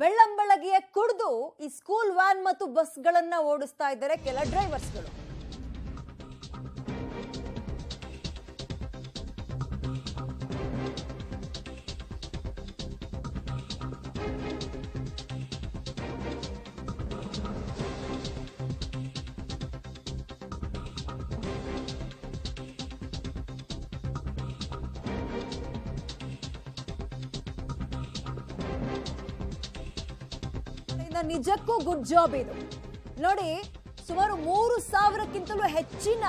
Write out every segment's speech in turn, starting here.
ಬೆಳ್ಳಂಬೆಳಗ್ಗೆ ಕುಡಿದು ಈ school van ಮತ್ತು ಬಸ್ಗಳನ್ನ ಓಡಿಸ್ತಾ ಇದ್ದಾರೆ ಕೆಲ ಡ್ರೈವರ್ಸ್ಗಳು. ನಿಜಕ್ಕೂ ಗುಡ್ ಜಾಬ್ ಇದು ನೋಡಿ. ಸುಮಾರು 3,000ಕ್ಕಿಂತಲೂ ಹೆಚ್ಚಿನ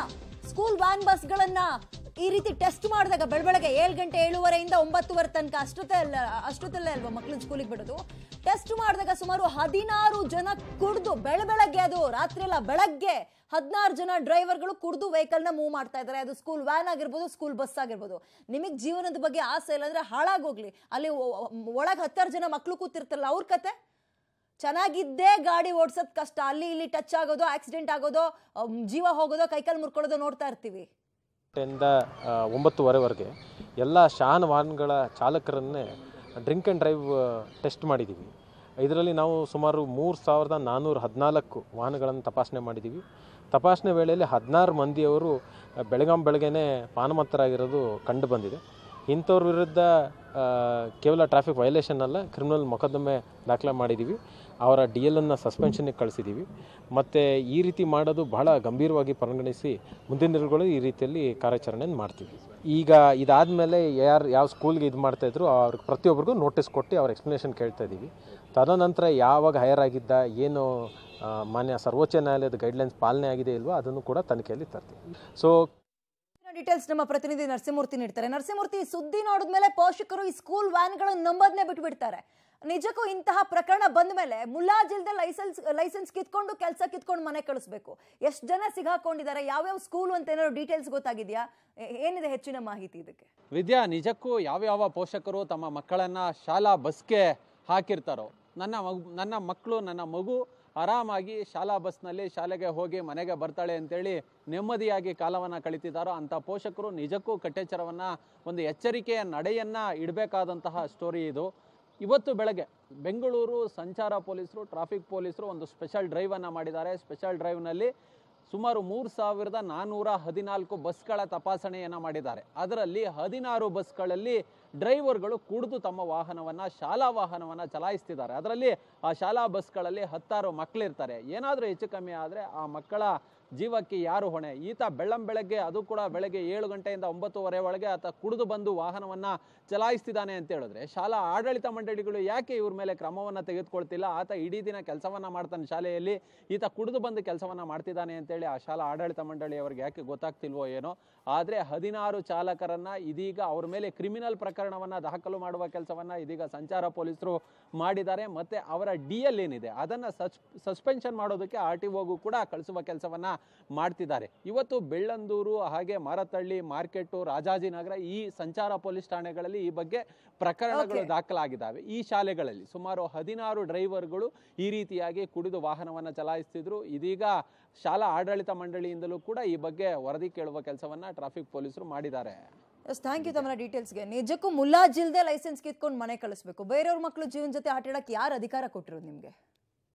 ಸ್ಕೂಲ್ ವ್ಯಾನ್ ಬಸ್ಗಳನ್ನ ಈ ರೀತಿ ಟೆಸ್ಟ್ ಮಾಡಿದಾಗ ಬೆಳಬೆಳಗ್ಗೆ 7 ಗಂಟೆ 7:30 9:30 ತನಕ ಅಷ್ಟೊತ್ತಲ್ಲೇ ಅಲ್ವಾ ಮಕ್ಕಳನ್ನ ಸ್ಕೂಲಿಗೆ ಬಿಡೋದು. ಟೆಸ್ಟ್ ಮಾಡಿದಾಗ ಸುಮಾರು 16 ಜನ ಕುಡಿದು ಬೆಳಬೆಳಗ್ಗೆ, ಅದು ರಾತ್ರಿ ಅಲ್ಲ ಬೆಳಗ್ಗೆ 16 ಜನ ಡ್ರೈವರ್ಗಳು ಕುಡಿದು ವೆಹಿಕಲ್ ನ ಮೂವ್ ಮಾಡ್ತಾ ಇದ್ದಾರೆ. ಅದು ಸ್ಕೂಲ್ ವ್ಯಾನ್ ಆಗಿರ್ಬೋದು, ಸ್ಕೂಲ್ ಬಸ್ ಆಗಿರ್ಬೋದು. ನಿಮಗೆ ಜೀವನದ ಬಗ್ಗೆ ಆಸೆ ಇಲ್ಲ ಅಂದ್ರೆ ಹಾಳಾಗೋಗ್ಲಿ. ಅಲ್ಲಿ ಒಳಗೆ 16 ಜನ ಮಕ್ಕಳು ಕೂತಿರ್ತಾರಲ್ಲ, ಅವ್ರ ಕತೆ. ಚೆನ್ನಾಗಿದ್ದೇ ಗಾಡಿ ಓಡಿಸೋದು ಕಷ್ಟ. ಅಲ್ಲಿ ಇಲ್ಲಿ ಟಚ್ ಆಗೋದು, ಆಕ್ಸಿಡೆಂಟ್ ಆಗೋದು, ಜೀವ ಹೋಗೋದು, ಕೈಕಾಲು ಮುರ್ಕೊಳ್ಳೋದು ನೋಡ್ತಾ ಇರ್ತೀವಿ. 9:30ವರೆಗೆ ಎಲ್ಲ ಶಾನ್ ವಾಹನಗಳ ಚಾಲಕರನ್ನೇ ಡ್ರಿಂಕ್ ಆ್ಯಂಡ್ ಡ್ರೈವ್ ಟೆಸ್ಟ್ ಮಾಡಿದ್ದೀವಿ. ಇದರಲ್ಲಿ ನಾವು ಸುಮಾರು 3,414 ವಾಹನಗಳನ್ನು ತಪಾಸಣೆ ಮಾಡಿದ್ದೀವಿ. ತಪಾಸಣೆ ವೇಳೆಯಲ್ಲಿ 16 ಮಂದಿಯವರು ಬೆಳಗ್ಗೆನೇ ಪಾನಮತ್ತರಾಗಿರೋದು ಕಂಡು ಬಂದಿದೆ. ಇಂಥವ್ರ ವಿರುದ್ಧ ಕೇವಲ ಟ್ರಾಫಿಕ್ ವೈಲೇಷನ್ ಅಲ್ಲ, ಕ್ರಿಮಿನಲ್ ಮೊಕದ್ದಮೆ ದಾಖಲೆ ಮಾಡಿದ್ದೀವಿ. ಅವರ DL ಅನ್ನು ಸಸ್ಪೆನ್ಷನ್ಗೆ ಕಳಿಸಿದ್ದೀವಿ. ಮತ್ತು ಈ ರೀತಿ ಮಾಡೋದು ಬಹಳ ಗಂಭೀರವಾಗಿ ಪರಿಗಣಿಸಿ ಮುಂದಿನ ದಿನಗಳು ಈ ರೀತಿಯಲ್ಲಿ ಕಾರ್ಯಾಚರಣೆಯನ್ನು ಮಾಡ್ತೀವಿ. ಈಗ ಇದಾದಮೇಲೆ ಯಾವ ಸ್ಕೂಲ್ಗೆ ಇದು ಮಾಡ್ತಾಯಿದ್ರು ಅವ್ರಿಗೆ ಪ್ರತಿಯೊಬ್ಬರಿಗೂ ನೋಟಿಸ್ ಕೊಟ್ಟು ಅವ್ರ ಎಕ್ಸ್ಪ್ಲನೇಷನ್ ಕೇಳ್ತಾ ಇದ್ದೀವಿ. ತದನಂತರ ಯಾವಾಗ ಹೈರ್ ಆಗಿದ್ದ, ಏನು ಮಾನ್ಯ ಸರ್ವೋಚ್ಚ ನ್ಯಾಯಾಲಯದ ಗೈಡ್ಲೈನ್ಸ್ ಪಾಲನೆ ಆಗಿದೆ ಇಲ್ವೋ ಅದನ್ನು ಕೂಡ ತನಿಖೆಯಲ್ಲಿ ತರ್ತೀವಿ. ಸೊ ಡೀಟೇಲ್ಸ್ ನಮ್ಮ ಪ್ರತಿನಿಧಿ ನರಸಿಂಹಮೂರ್ತಿ ನೀಡ್ತಾರೆ. ನರಸಿಂಹಮೂರ್ತಿ, ಸುದ್ದಿ ನೋಡಿದ್ಮೇಲೆ ಪೋಷಕರು ಈ ಸ್ಕೂಲ್ ವ್ಯಾನ್ಗಳನ್ನು ನಂಬೋದನ್ನೇ ಬಿಟ್ಬಿಡ್ತಾರೆ. ನಿಜಕ್ಕೂ ಇಂತಹ ಪ್ರಕರಣ ಬಂದ ಮೇಲೆ ಮುಲಾಜಿಲ್ದೆ ಲೈಸೆನ್ಸ್ ಕಿತ್ಕೊಂಡು ಕೆಲಸ ಕಿತ್ಕೊಂಡು ಮನೆ ಕಳಿಸ್ಬೇಕು. ಎಷ್ಟು ಜನ ಸಿಗಾಕೊಂಡಿದ್ದಾರೆ, ಯಾವ್ಯಾವ ಸ್ಕೂಲ್ ಅಂತ ಏನಾದ್ರು ಡೀಟೇಲ್ಸ್ ಗೊತ್ತಾಗಿದೆಯಾ? ಏನಿದೆ ಹೆಚ್ಚಿನ ಮಾಹಿತಿ ಇದಕ್ಕೆ? ವಿದ್ಯಾ, ನಿಜಕ್ಕೂ ಯಾವ್ಯಾವ ಪೋಷಕರು ತಮ್ಮ ಮಕ್ಕಳನ್ನ ಶಾಲಾ ಬಸ್ಗೆ ಹಾಕಿರ್ತಾರೋ, ನನ್ನ ಮಕ್ಕಳು ನನ್ನ ಮಗು ಆರಾಮಾಗಿ ಶಾಲಾ ಬಸ್ನಲ್ಲಿ ಶಾಲೆಗೆ ಹೋಗಿ ಮನೆಗೆ ಬರ್ತಾಳೆ ಅಂತೇಳಿ ನೆಮ್ಮದಿಯಾಗಿ ಕಾಲವನ್ನು ಕಳೀತಿದ್ದಾರೋ ಅಂಥ ಪೋಷಕರು ನಿಜಕ್ಕೂ ಕಟ್ಟೆಚ್ಚರವನ್ನು, ಒಂದು ಎಚ್ಚರಿಕೆಯ ನಡೆಯನ್ನು ಇಡಬೇಕಾದಂತಹ ಸ್ಟೋರಿ ಇದು. ಇವತ್ತು ಬೆಳಗ್ಗೆ ಬೆಂಗಳೂರು ಸಂಚಾರ ಪೊಲೀಸರು, ಟ್ರಾಫಿಕ್ ಪೊಲೀಸರು ಒಂದು ಸ್ಪೆಷಲ್ ಡ್ರೈವನ್ನು ಮಾಡಿದ್ದಾರೆ. ಸ್ಪೆಷಲ್ ಡ್ರೈವ್ನಲ್ಲಿ ಸುಮಾರು 3,414 ಬಸ್ಗಳ ತಪಾಸಣೆಯನ್ನು ಮಾಡಿದ್ದಾರೆ. ಅದರಲ್ಲಿ 16 ಬಸ್ಗಳಲ್ಲಿ ಡ್ರೈವರ್ಗಳು ಕುಡಿದು ತಮ್ಮ ವಾಹನವನ್ನು, ಶಾಲಾ ವಾಹನವನ್ನು ಚಲಾಯಿಸ್ತಿದ್ದಾರೆ. ಅದರಲ್ಲಿ ಆ ಶಾಲಾ ಬಸ್ಗಳಲ್ಲಿ 16 ಮಕ್ಕಳಿರ್ತಾರೆ. ಏನಾದರೂ ಹೆಚ್ಚು ಕಮ್ಮಿ ಆದರೆ ಆ ಮಕ್ಕಳ ಜೀವಕ್ಕೆ ಯಾರು ಹೊಣೆ? ಈತ ಬೆಳಗ್ಗೆ, ಅದು ಕೂಡ ಬೆಳಗ್ಗೆ 7 ಗಂಟೆಯಿಂದ 9:30 ಒಳಗೆ ಆತ ಕುಡಿದು ಬಂದು ವಾಹನವನ್ನು ಚಲಾಯಿಸ್ತಿದ್ದಾನೆ ಅಂತ ಹೇಳಿದ್ರೆ ಶಾಲಾ ಆಡಳಿತ ಮಂಡಳಿಗಳು ಯಾಕೆ ಇವ್ರ ಮೇಲೆ ಕ್ರಮವನ್ನು ತೆಗೆದುಕೊಳ್ತಿಲ್ಲ? ಆತ ಇಡೀ ದಿನ ಕೆಲಸವನ್ನು ಮಾಡ್ತಾನೆ ಶಾಲೆಯಲ್ಲಿ, ಈತ ಕುಡಿದು ಬಂದು ಕೆಲಸವನ್ನು ಮಾಡ್ತಿದ್ದಾನೆ ಅಂತೇಳಿ ಆ ಶಾಲಾ ಆಡಳಿತ ಮಂಡಳಿಯವರಿಗೆ ಯಾಕೆ ಗೊತ್ತಾಗ್ತಿಲ್ವೋ ಏನೋ. ಆದರೆ 16 ಚಾಲಕರನ್ನು ಇದೀಗ ಅವ್ರ ಮೇಲೆ ಕ್ರಿಮಿನಲ್ ಪ್ರಕರಣವನ್ನು ದಾಖಲು ಮಾಡುವ ಕೆಲಸವನ್ನು ಇದೀಗ ಸಂಚಾರ ಪೊಲೀಸರು ಮಾಡಿದ್ದಾರೆ. ಮತ್ತು ಅವರ DL ಏನಿದೆ ಅದನ್ನು ಸಸ್ಪೆನ್ಷನ್ ಮಾಡೋದಕ್ಕೆ RTOಗೂ ಕೂಡ ಕಳಿಸುವ ಕೆಲಸವನ್ನು ಮಾಡ್ತಿದ್ದಾರೆ. ಇವತ್ತು ಬೆಳ್ಳಂದೂರು, ಹಾಗೆ ಮಾರತಳ್ಳಿ ಮಾರ್ಕೆಟು, ರಾಜಾಜಿನಗರ ಈ ಸಂಚಾರ ಪೊಲೀಸ್ ಠಾಣೆಗಳಲ್ಲಿ ಈ ಬಗ್ಗೆ ಪ್ರಕರಣಗಳು ದಾಖಲಾಗಿದ್ದಾವೆ. ಈ ಶಾಲೆಗಳಲ್ಲಿ ಸುಮಾರು 16 ಡ್ರೈವರ್ಗಳು ಈ ರೀತಿಯಾಗಿ ಕುಡಿದು ವಾಹನವನ್ನು ಚಲಾಯಿಸ್ತಿದ್ರು. ಇದೀಗ ಶಾಲಾ ಆಡಳಿತ ಮಂಡಳಿಯಿಂದಲೂ ಕೂಡ ಈ ಬಗ್ಗೆ ವರದಿ ಕೇಳುವ ಕೆಲಸವನ್ನ ಟ್ರಾಫಿಕ್ ಪೊಲೀಸರು ಮಾಡಿದ್ದಾರೆ. ಥ್ಯಾಂಕ್ ಯು ತಮ್ಮ ಡೀಟೇಲ್ಸ್ಗೆ. ನಿಜಕ್ಕೂ ಮುಲಾಜಿಲ್ದೆ ಲೈಸೆನ್ಸ್ ಕಿತ್ಕೊಂಡು ಮನೆ ಕಳಿಸ್ಬೇಕು. ಬೇರೆಯವ್ರ ಮಕ್ಕಳು ಜೀವನ ಜೊತೆ ಆಟ ಆಡಕ್ಕೆ ಯಾರು ಅಧಿಕಾರ ಕೊಟ್ಟಿರೋದು ನಿಮಗೆ?